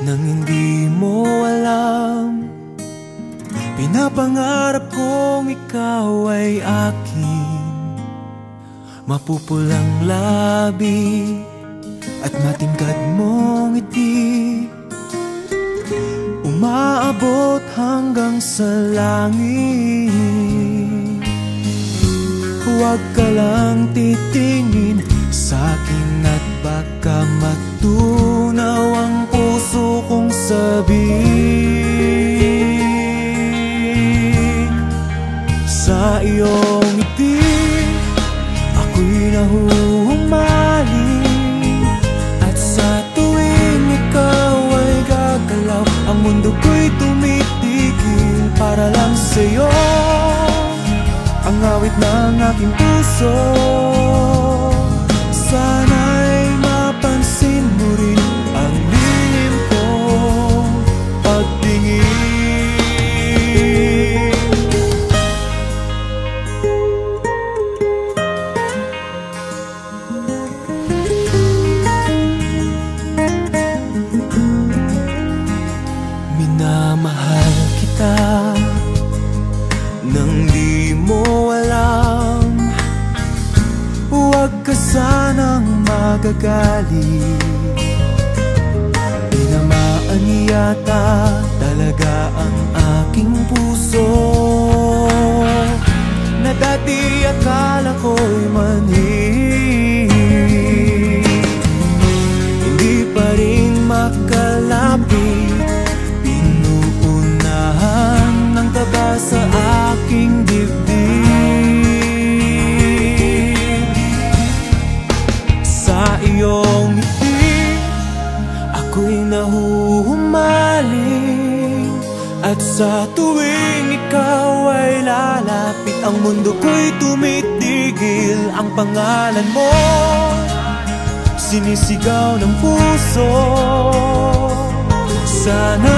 nang hindi mo alam. Pinapangarap kong ikaw ay akin, mapupulang labi at matingkad mong ngiti, umaabot hanggang sa langit. Huwag ka lang titingin sa'kin at baka matunaw ang puso kong sabihin. Sa iyong ngiti ako'y nahuhumaling, at sa tuwing ikaw ay gagalaw, ang mundo ko'y tumitigil para lang sa'yo. Ang awit ng aking puso, sana'y mapansin mo rin ang lihim kong pagtingin. Minamahal kita nang di mo alam. Huwag ka sanang magagalit, tinamaan yata talaga ang aking puso, na dati akala ko'y mani. Hindi pa rin makalapit, pinuunahan ng taba sa aking dibdib. Sa iyong ngiti ako'y nahuhumaling, at sa tuwing ikaw ay lalapit, ang mundo ko'y tumitigil. Ang pangalan mo sinisigaw ng puso, sana